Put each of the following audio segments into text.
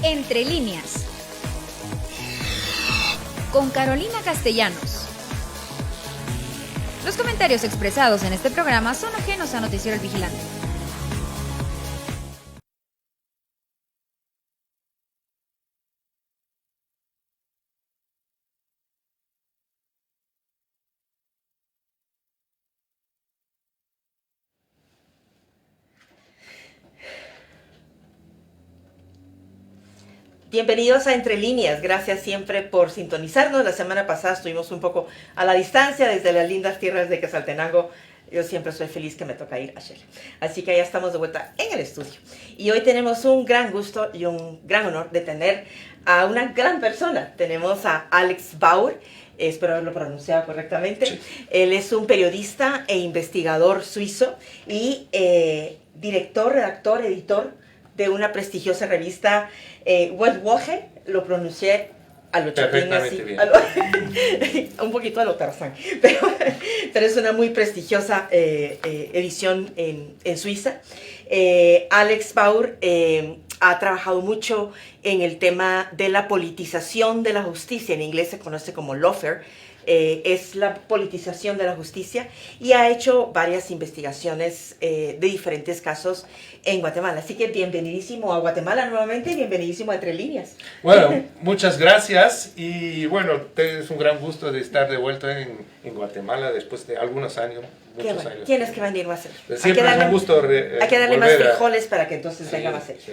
Entre líneas, con Carolina Castellanos. Los comentarios expresados en este programa son ajenos a Noticiero El Vigilante. Bienvenidos a Entre Líneas, gracias siempre por sintonizarnos. La semana pasada estuvimos un poco a la distancia desde las lindas tierras de Quetzaltenango. Yo siempre soy feliz que me toca ir a Shell. Así que ya estamos de vuelta en el estudio. Y hoy tenemos un gran gusto y un gran honor de tener a una gran persona. Tenemos a Alex Bauer, espero haberlo pronunciado correctamente. Sí. Él es un periodista e investigador suizo y director, redactor, editor de una prestigiosa revista Weltwoche, lo pronuncié a lo chapín así, un poquito a lo Tarzán, pero es una muy prestigiosa edición en Suiza. Alex Bauer ha trabajado mucho en el tema de la politización de la justicia, en inglés se conoce como lawfare, es la politización de la justicia, y ha hecho varias investigaciones de diferentes casos en Guatemala. Así que bienvenidísimo a Guatemala nuevamente y bienvenidísimo a Entre Líneas. Bueno, muchas gracias y bueno, es un gran gusto de estar de vuelta en Guatemala después de algunos años. Muchos años. Tienes que venir más cerca. Siempre es un gusto hay que darle más frijoles para que entonces venga más cerca. Sí.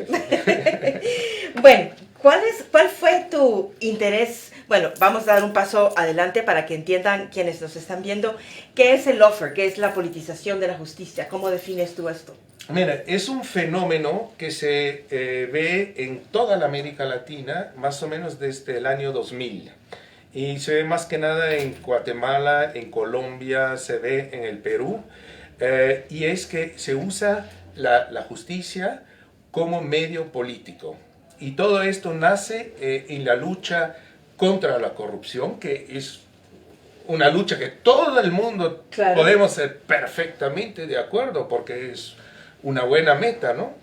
Bueno, ¿cuál fue tu interés? Bueno, vamos a dar un paso adelante para que entiendan quienes nos están viendo. ¿Qué es el lawfare? ¿Qué es la politización de la justicia? ¿Cómo defines tú esto? Mira, es un fenómeno que se ve en toda la América Latina, más o menos desde el año 2000. Y se ve más que nada en Guatemala, en Colombia, se ve en el Perú. Y es que se usa la justicia como medio político. Y todo esto nace en la lucha contra la corrupción, que es una lucha que todo el mundo podemos ser perfectamente de acuerdo, porque es una buena meta, ¿no?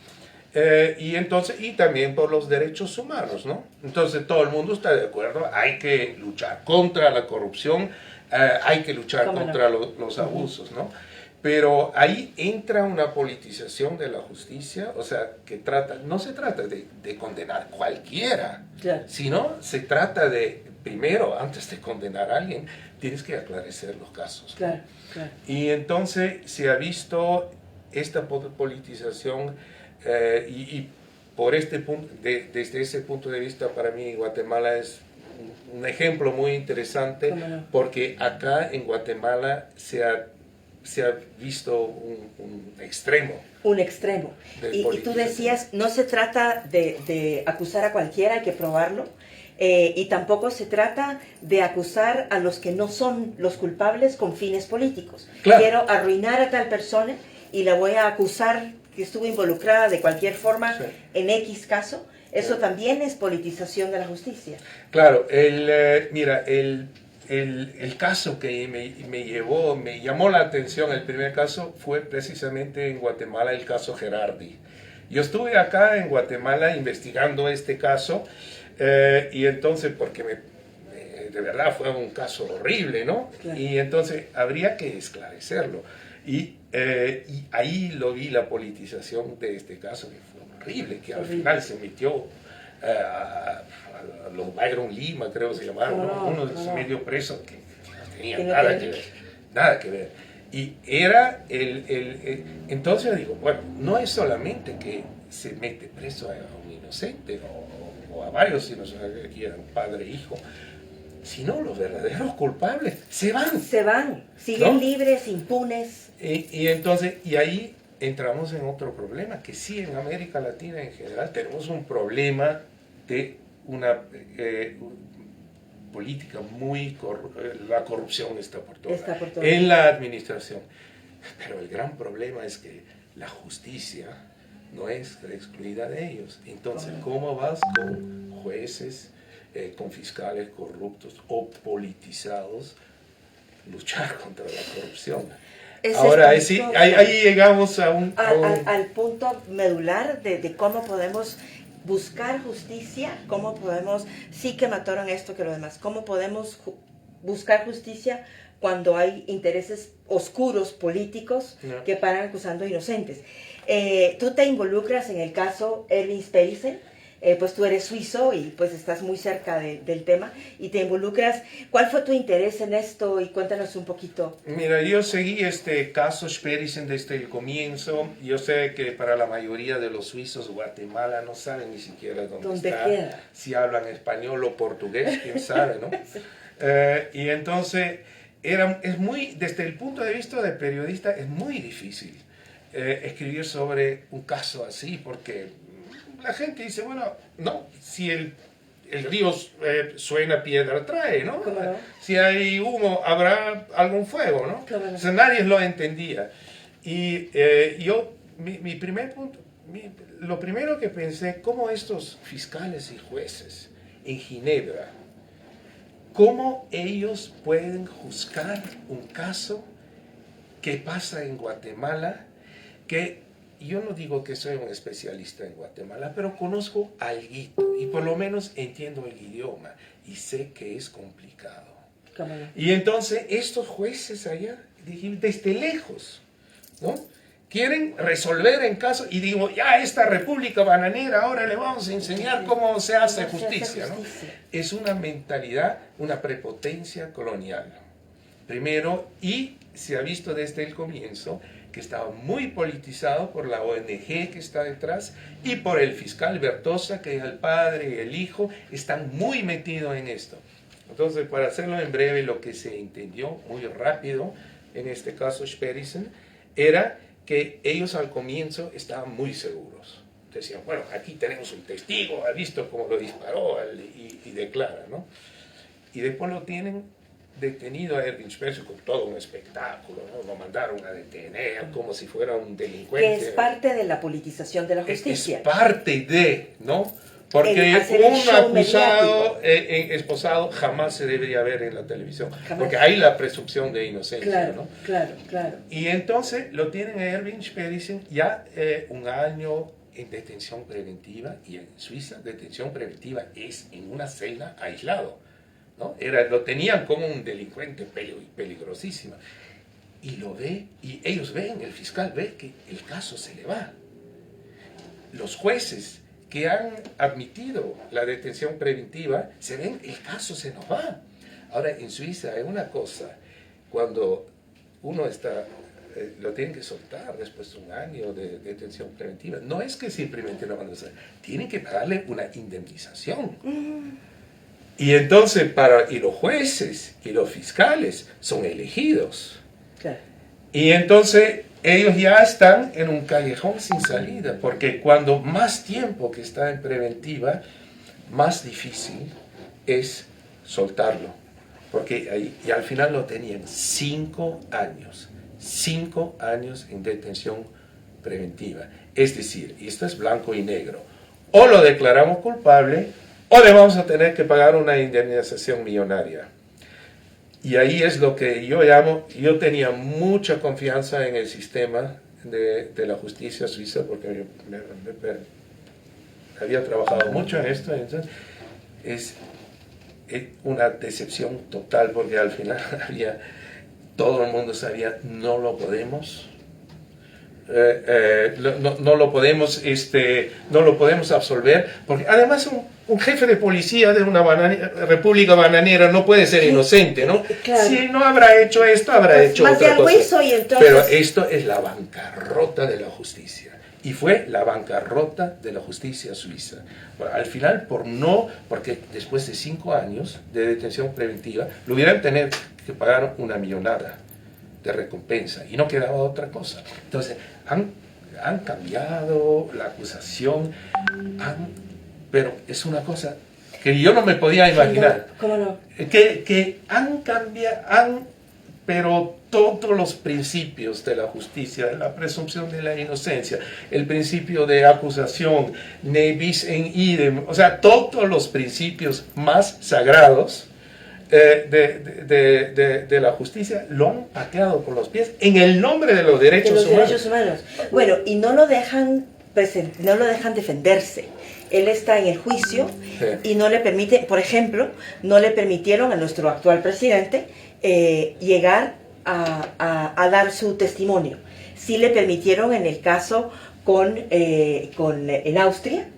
Y también por los derechos humanos, ¿no? Entonces todo el mundo está de acuerdo, hay que luchar contra la corrupción, hay que luchar contra los abusos, ¿no? Pero ahí entra una politización de la justicia, o sea, que no se trata de condenar cualquiera, sino se trata de, primero, antes de condenar a alguien, tienes que aclarecer los casos. Claro. Y entonces se ha visto esta politización y por este punto, desde ese punto de vista, para mí Guatemala es un ejemplo muy interesante, porque acá en Guatemala se ha visto un extremo. Un extremo. Y tú decías, no se trata de acusar a cualquiera, hay que probarlo. Y tampoco se trata de acusar a los que no son los culpables con fines políticos. Claro. Quiero arruinar a tal persona y la voy a acusar que estuvo involucrada de cualquier forma en X caso. Eso también es politización de la justicia. Claro, mira, el caso que me llamó la atención, el primer caso, fue precisamente en Guatemala, el caso Gerardi. Yo estuve acá en Guatemala investigando este caso, y entonces, porque de verdad fue un caso horrible, ¿no? Claro. Y entonces habría que esclarecerlo. Y ahí lo vi, la politización de este caso, que fue horrible, que al final se metió a los Byron Lima, creo que se llamaron, ¿no? Uno medio preso que no tenía nada que ver. Y era entonces digo, bueno, no es solamente que se mete preso a un inocente o a varios, sino que eran padre e hijo, sino los verdaderos culpables se van, siguen, ¿no? Libres, impunes. Y ahí entramos en otro problema, que sí, en América Latina en general tenemos un problema de una política la corrupción está por todas. En la administración. Pero el gran problema es que la justicia no es excluida de ellos. Entonces, ¿cómo vas con jueces, con fiscales corruptos o politizados luchar contra la corrupción? Ahora, ahí llegamos al punto medular de cómo podemos buscar justicia, cómo podemos, sí que mataron esto que lo demás, cómo podemos buscar justicia cuando hay intereses oscuros políticos que paran acusando a inocentes. Tú te involucras en el caso Erwin Sperisen, pues tú eres suizo y pues estás muy cerca del tema y te involucras. ¿Cuál fue tu interés en esto? Y cuéntanos un poquito. Mira, yo seguí este caso Sperisen desde el comienzo. Yo sé que para la mayoría de los suizos, Guatemala no saben ni siquiera dónde está. Queda? Si hablan español o portugués, quién sabe, ¿no? Y entonces, desde el punto de vista del periodista, es muy difícil escribir sobre un caso así, porque la gente dice, bueno, no, si el río suena, piedra trae, ¿no? ¿Cómo no? Si hay humo, habrá algún fuego, ¿no? ¿Cómo no? O sea, nadie lo entendía. Y mi primer punto, lo primero que pensé, cómo estos fiscales y jueces en Ginebra, cómo ellos pueden juzgar un caso que pasa en Guatemala, que yo no digo que soy un especialista en Guatemala, pero conozco alguito y por lo menos entiendo el idioma y sé que es complicado. ¿Cómo no? Y entonces estos jueces allá, desde lejos, ¿no? Quieren resolver en caso y digo, ya esta república bananera, ahora le vamos a enseñar cómo se hace justicia, ¿no? Es una mentalidad, una prepotencia colonial. Primero, y se ha visto desde el comienzo que estaba muy politizado por la ONG que está detrás y por el fiscal Bertosa, que es el padre y el hijo, están muy metidos en esto. Entonces, para hacerlo en breve, lo que se entendió muy rápido, en este caso Sperisen, era que ellos al comienzo estaban muy seguros. Decían, bueno, aquí tenemos un testigo, ha visto cómo lo disparó y declara, ¿no? Y después lo tienen detenido a Erwin Sperisen con todo un espectáculo, ¿no? Lo mandaron a detener como si fuera un delincuente. Que es parte de la politización de la justicia. Es parte de, ¿no? Porque un acusado, esposado, jamás se debería ver en la televisión. Jamás. Porque hay la presunción de inocencia, Claro, ¿no? claro. Y entonces lo tienen a Erwin Sperisen ya un año en detención preventiva, y en Suiza detención preventiva es en una celda aislado, ¿no? Lo tenían como un delincuente peligrosísimo. Y lo ve, y ellos ven, el fiscal ve que el caso se le va. Los jueces que han admitido la detención preventiva, se ven, el caso se nos va. Ahora, en Suiza hay una cosa, cuando uno está, lo tienen que soltar después de un año de detención preventiva, no es que simplemente no van a hacer, tienen que pagarle una indemnización. Y entonces, y los jueces y los fiscales son elegidos. Claro. Y entonces ellos ya están en un callejón sin salida, porque cuando más tiempo que está en preventiva, más difícil es soltarlo. Porque ahí, y al final lo tenían 5 años en detención preventiva. Es decir, y esto es blanco y negro, o lo declaramos culpable, o le vamos a tener que pagar una indemnización millonaria. Y ahí es lo que yo llamo, yo tenía mucha confianza en el sistema de la justicia suiza, porque había trabajado mucho en esto, entonces es una decepción total, porque al final todo el mundo sabía, no lo podemos, no lo podemos absolver, porque además un jefe de policía de una república bananera no puede ser inocente, ¿no? Claro. Si no habrá hecho esto, habrá hecho más otra cosa. Hizo y entonces... Pero esto es la bancarrota de la justicia. Y fue la bancarrota de la justicia suiza. Bueno, al final, porque después de 5 años de detención preventiva, lo hubieran tenido que pagar una millonada de recompensa y no quedaba otra cosa. Entonces, han cambiado la acusación, pero es una cosa que yo no me podía imaginar. ¿Cómo no? Que han cambiado, pero todos los principios de la justicia, la presunción de la inocencia, el principio de acusación, ne bis in idem, o sea, todos los principios más sagrados de la justicia lo han pateado por los pies en el nombre de los derechos humanos. Bueno, y no lo dejan no lo dejan defenderse. Él está en el juicio y no le permite, por ejemplo, no le permitieron a nuestro actual presidente llegar a dar su testimonio. Sí le permitieron en el caso en Austria,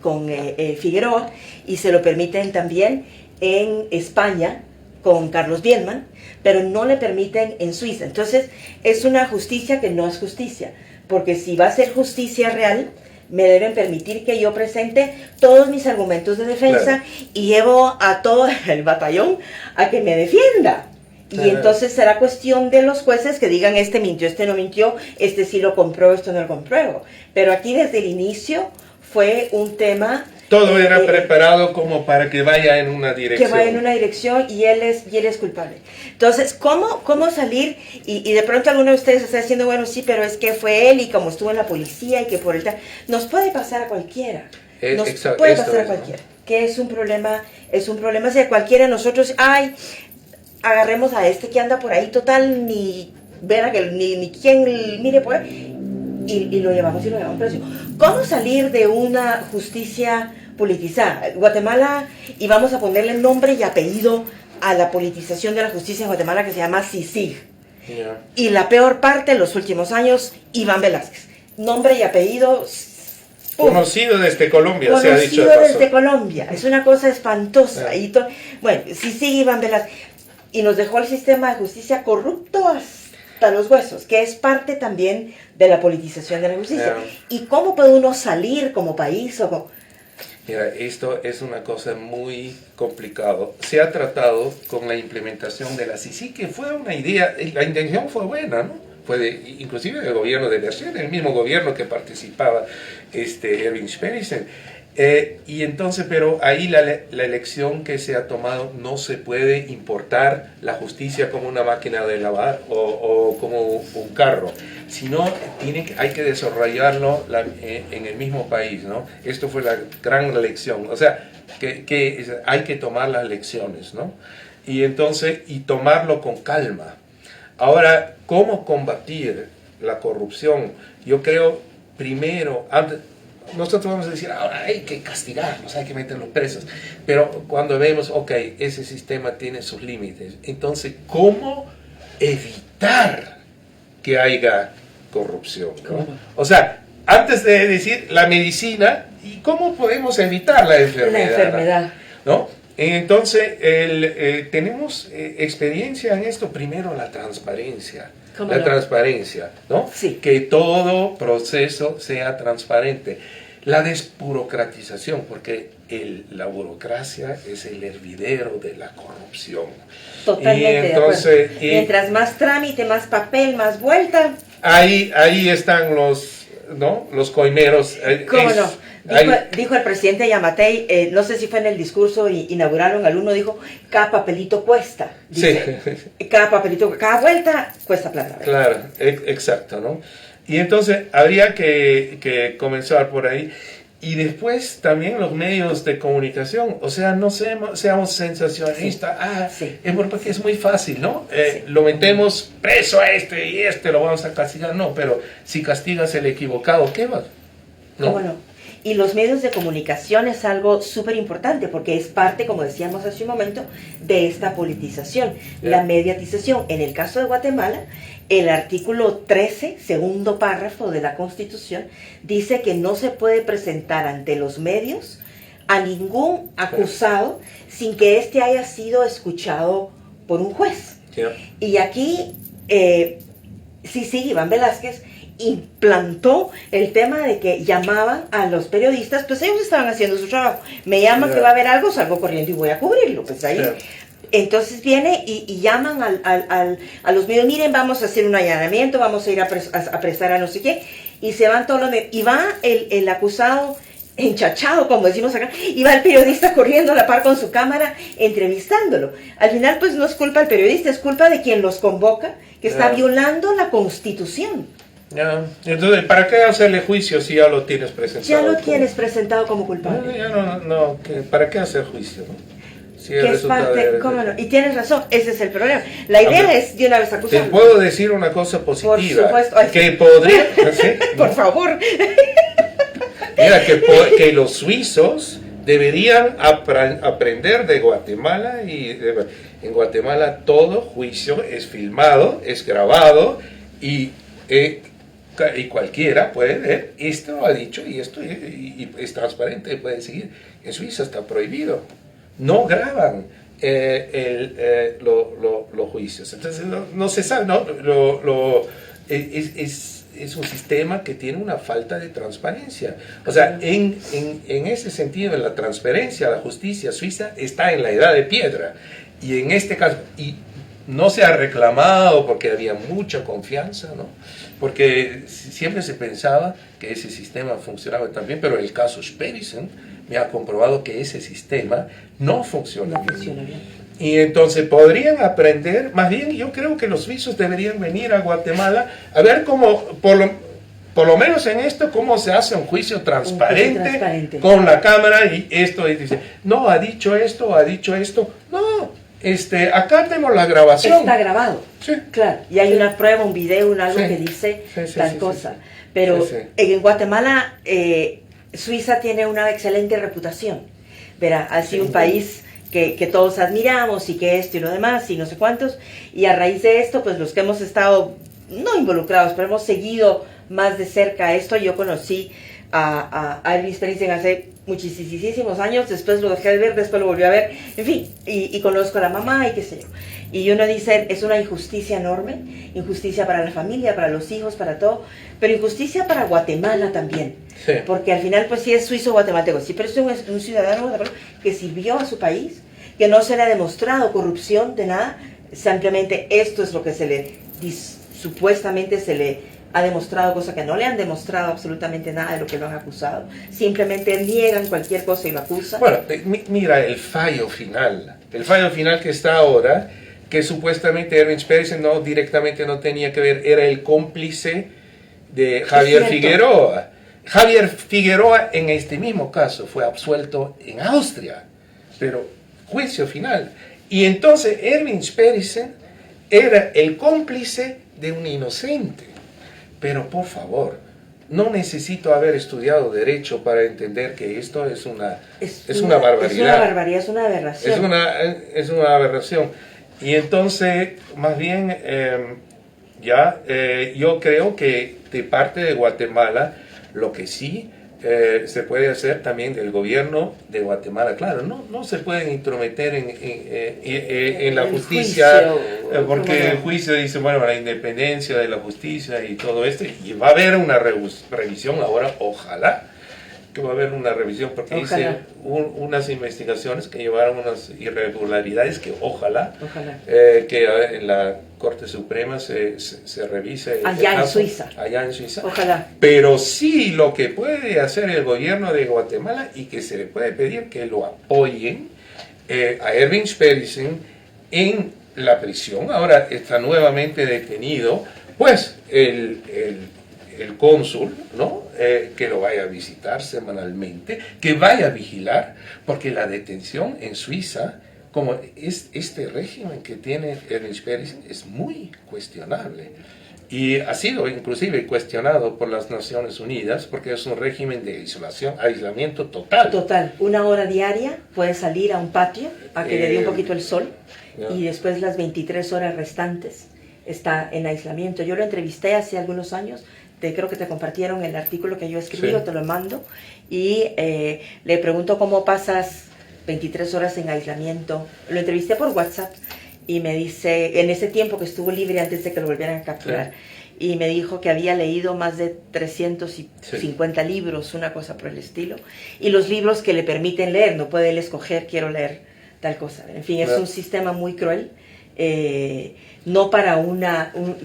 con Figueroa, y se lo permiten también en España con Carlos Bielman, pero no le permiten en Suiza. Entonces es una justicia que no es justicia, porque si va a ser justicia real, me deben permitir que yo presente todos mis argumentos de defensa, claro, y llevo a todo el batallón a que me defienda. Y entonces será cuestión de los jueces que digan, este mintió, este no mintió, este sí lo compró, esto no lo compró. Pero aquí desde el inicio fue un tema... Todo era preparado como para que vaya en una dirección. Que vaya en una dirección y él es culpable. Entonces, ¿cómo salir? Y de pronto alguno de ustedes está diciendo, bueno, sí, pero es que fue él y como estuvo en la policía y que por el tal... Nos puede pasar a cualquiera. Puede pasar a cualquiera. ¿No? Que es un problema, si a cualquiera de nosotros, agarremos a este que anda por ahí, total, ni quien mire por ahí, y lo llevamos preso. ¿Cómo salir de una justicia politizada? Guatemala, y vamos a ponerle nombre y apellido a la politización de la justicia en Guatemala, que se llama CICIG. Yeah. Y la peor parte en los últimos años, Iván Velázquez. Nombre y apellido... Conocido desde Colombia, se ha dicho. Conocido desde Colombia. Es una cosa espantosa. Yeah. Bueno, CICIG, Iván Velázquez. Y nos dejó el sistema de justicia corrupto hasta los huesos, que es parte también de la politización de la justicia. ¿Y cómo puede uno salir como país? Mira, esto es una cosa muy complicada. Se ha tratado con la implementación de la CICIG, que fue una idea, la intención fue buena, ¿no? Inclusive el gobierno de Berger, el mismo gobierno que participaba, Erwin Spencer. Y entonces, pero ahí la elección que se ha tomado, no se puede importar la justicia como una máquina de lavar o como un carro, sino hay que desarrollarlo en el mismo país, ¿no? Esto fue la gran lección, o sea, que hay que tomar las lecciones, ¿no? Y entonces, tomarlo con calma. Ahora, ¿cómo combatir la corrupción? Yo creo, primero, nosotros vamos a decir, ahora hay que castigarlos, hay que meterlos presos. Pero cuando vemos, ok, ese sistema tiene sus límites. Entonces, ¿cómo evitar que haya corrupción? ¿No? O sea, antes de decir la medicina, ¿y cómo podemos evitar la enfermedad? La enfermedad. ¿No? Entonces, tenemos experiencia en esto. Primero, la transparencia. Transparencia, ¿no? Sí. Que todo proceso sea transparente. La desburocratización, porque la burocracia es el hervidero de la corrupción. Totalmente entonces, de acuerdo. Mientras más trámite, más papel, más vuelta. Ahí están los coimeros. ¿Cómo no? Dijo el presidente Yamatei, no sé si fue en el discurso inauguraron, alguno dijo, cada papelito cuesta. Dice, sí. Cada vuelta cuesta plata. ¿Verdad? Claro, exacto, ¿no? Y entonces habría que comenzar por ahí. Y después también los medios de comunicación, o sea, no seamos sensacionalistas, sí. Porque es muy fácil, ¿no? Sí. Lo metemos preso a y lo vamos a castigar, no, pero si castigas el equivocado, ¿qué va? ¿Cómo no? Y los medios de comunicación es algo súper importante porque es parte, como decíamos hace un momento, de esta politización, la mediatización. En el caso de Guatemala, el artículo 13, segundo párrafo de la Constitución, dice que no se puede presentar ante los medios a ningún acusado sin que éste haya sido escuchado por un juez. Y aquí, Iván Velázquez implantó el tema de que llamaban a los periodistas, pues ellos estaban haciendo su trabajo. Me llaman que va a haber algo, salgo corriendo y voy a cubrirlo. Pues ahí. Entonces viene y llaman a los medios, miren, vamos a hacer un allanamiento, vamos a ir a apresar a no sé qué, y se van todos los medios, y va el acusado enchachado, como decimos acá, y va el periodista corriendo a la par con su cámara, entrevistándolo. Al final, pues no es culpa del periodista, es culpa de quien los convoca, que está violando la Constitución. Entonces, ¿para qué hacerle juicio si ya lo tienes presentado? Ya lo tienes presentado como culpable. ¿Para qué hacer juicio? ¿No? Sí, el que es resultado parte, de- ¿cómo no? Y tienes razón, ese es el problema. La idea Hombre, es de una vez Te acusar. puedo decir una cosa positiva. supuesto. Ay, Que podría... ¿sí? Por favor. Mira, que los suizos deberían aprender de Guatemala y en Guatemala todo juicio es filmado, es grabado y cualquiera puede ver, esto lo ha dicho y esto y es transparente, puede seguir. En Suiza está prohibido, no graban los juicios, entonces no se sabe, ¿no? Es un sistema que tiene una falta de transparencia. O sea, en ese sentido, en la transparencia, la justicia suiza está en la edad de piedra. Y en este caso, y no se ha reclamado porque había mucha confianza, ¿no? Porque siempre se pensaba que ese sistema funcionaba tan bien, pero el caso Sperisen me ha comprobado que ese sistema no funciona No bien. funciona bien. Y entonces podrían aprender, más bien yo creo que los suizos deberían venir a Guatemala a ver cómo, por lo menos en esto, cómo se hace un juicio transparente, con la cámara y esto, y dice, no, ha dicho esto, no, acá tenemos la grabación. Está grabado. Sí. Claro, y hay una prueba, un video, algo Sí. que dice Sí, tal sí, cosa. sí. Pero Sí, sí. en Guatemala, Suiza tiene una excelente reputación. Verá, ha sido un país que todos admiramos y que esto y lo demás y no sé cuántos. Y a raíz de esto, pues los que hemos estado, no involucrados, pero hemos seguido más de cerca esto, yo conocí a Elvis Sperisen hace muchísimos años, después lo dejé de ver, después lo volví a ver, en fin, y conozco a la mamá y qué sé yo. Y uno dice, es una injusticia enorme, injusticia para la familia, para los hijos, para todo, pero injusticia para Guatemala también. Sí. Porque al final, pues sí es suizo guatemalteco, sí, pero es un ciudadano guatemalteco que sirvió a su país, que no se le ha demostrado corrupción de nada, simplemente esto es lo que supuestamente se le ha demostrado, cosa que no le han demostrado absolutamente nada de lo que lo han acusado, simplemente niegan cualquier cosa y lo acusan. Bueno, mira el fallo final que está ahora, que supuestamente Erwin Sperisen directamente no tenía que ver, era el cómplice de Javier Figueroa. Javier Figueroa en este mismo caso fue absuelto en Austria, pero juicio final. Y entonces Erwin Sperisen era el cómplice de un inocente. Pero por favor, no necesito haber estudiado Derecho para entender que esto es una barbaridad. Es una barbaridad, es una aberración. Es una aberración. Y entonces, más bien, yo creo que de parte de Guatemala, lo que sí se puede hacer también del gobierno de Guatemala, claro, no se pueden intrometer en la justicia, porque el juicio dice, bueno, la independencia de la justicia y todo esto, y va a haber una revisión ahora, ojalá que va a haber una revisión, porque hice unas investigaciones que llevaron unas irregularidades que ojalá. Que en la Corte Suprema se revise allá en Suiza. Ojalá. Pero sí lo que puede hacer el gobierno de Guatemala y que se le puede pedir que lo apoyen a Erwin Sperisen en la prisión. Ahora está nuevamente detenido, pues el cónsul, ¿no? Que lo vaya a visitar semanalmente, que vaya a vigilar, porque la detención en Suiza, como es este régimen que tiene Erwin Sperisen, es muy cuestionable. Y ha sido inclusive cuestionado por las Naciones Unidas, porque es un régimen de aislamiento total. Total, 1 hora diaria, puede salir a un patio a que le dé un poquito el sol, y después las 23 horas restantes está en aislamiento. Yo lo entrevisté hace algunos años, creo que te compartieron el artículo que yo escribí, sí. Te lo mando, y le pregunto cómo pasas 23 horas en aislamiento. Lo entrevisté por WhatsApp y me dice, en ese tiempo que estuvo libre antes de que lo volvieran a capturar, sí. Y me dijo que había leído más de 350 sí. libros, una cosa por el estilo, y los libros que le permiten leer, no puede él escoger, quiero leer tal cosa. En fin, es un sistema muy cruel. no para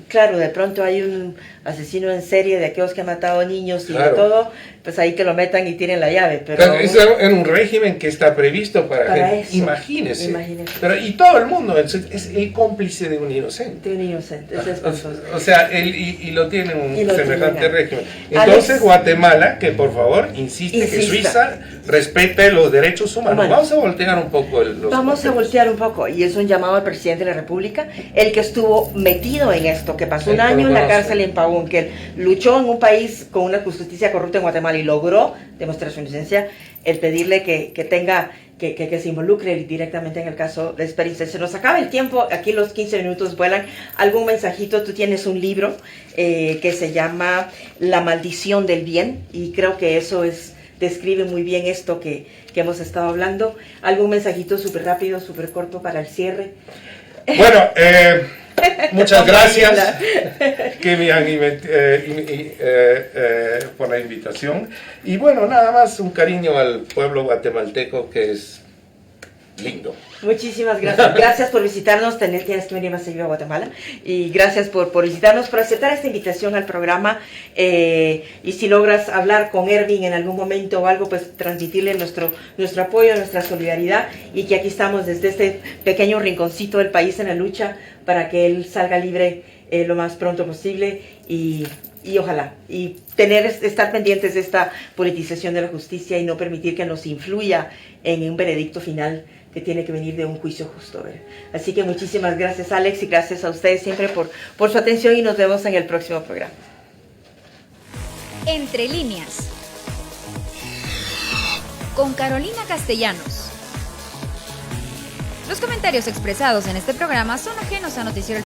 claro, de pronto hay un asesino en serie de aquellos que han matado niños y Claro. de todo, pues ahí que lo metan y tiren la llave. Pero es en un régimen que está previsto para gente. eso. Imagínese. Imagínese. Pero, y todo el mundo es el cómplice de un inocente. De un inocente, es espantoso. O sea, y lo tiene un Y lo semejante tiene. régimen. Entonces, Alex, Guatemala, que por favor insiste que insista. Suiza respete los derechos humanos. Humanos. Vamos a voltear un poco los Vamos a papeles. voltear un poco, y es un llamado al presidente de la República, el que estuvo metido en esto, que pasó un Sí, año en la conozco. cárcel en Pavón, que luchó en un país con una justicia corrupta en Guatemala y logró demostrar su inocencia, el pedirle que se involucre directamente en el caso de Sperry. Se nos acaba el tiempo, aquí los 15 minutos vuelan. ¿Algún mensajito? Tú tienes un libro que se llama La maldición del bien, y creo que eso describe muy bien esto que hemos estado hablando. ¿Algún mensajito súper rápido, súper corto para el cierre? Bueno, muchas gracias que me han por la invitación. Y bueno, nada más un cariño al pueblo guatemalteco, que es lindo. Muchísimas gracias. Gracias por visitarnos. Tienes que venir más seguido a Guatemala. Y gracias por visitarnos, por aceptar esta invitación al programa. Y si logras hablar con Ervin en algún momento o algo, pues transmitirle nuestro apoyo, nuestra solidaridad. Y que aquí estamos desde este pequeño rinconcito del país en la lucha para que él salga libre lo más pronto posible. Y ojalá, y estar pendientes de esta politización de la justicia y no permitir que nos influya en un veredicto final que tiene que venir de un juicio justo. ¿Verdad? Así que muchísimas gracias, Alex, y gracias a ustedes siempre por su atención, y nos vemos en el próximo programa. Entre líneas, con Carolina Castellanos. Los comentarios expresados en este programa son ajenos a Noticiero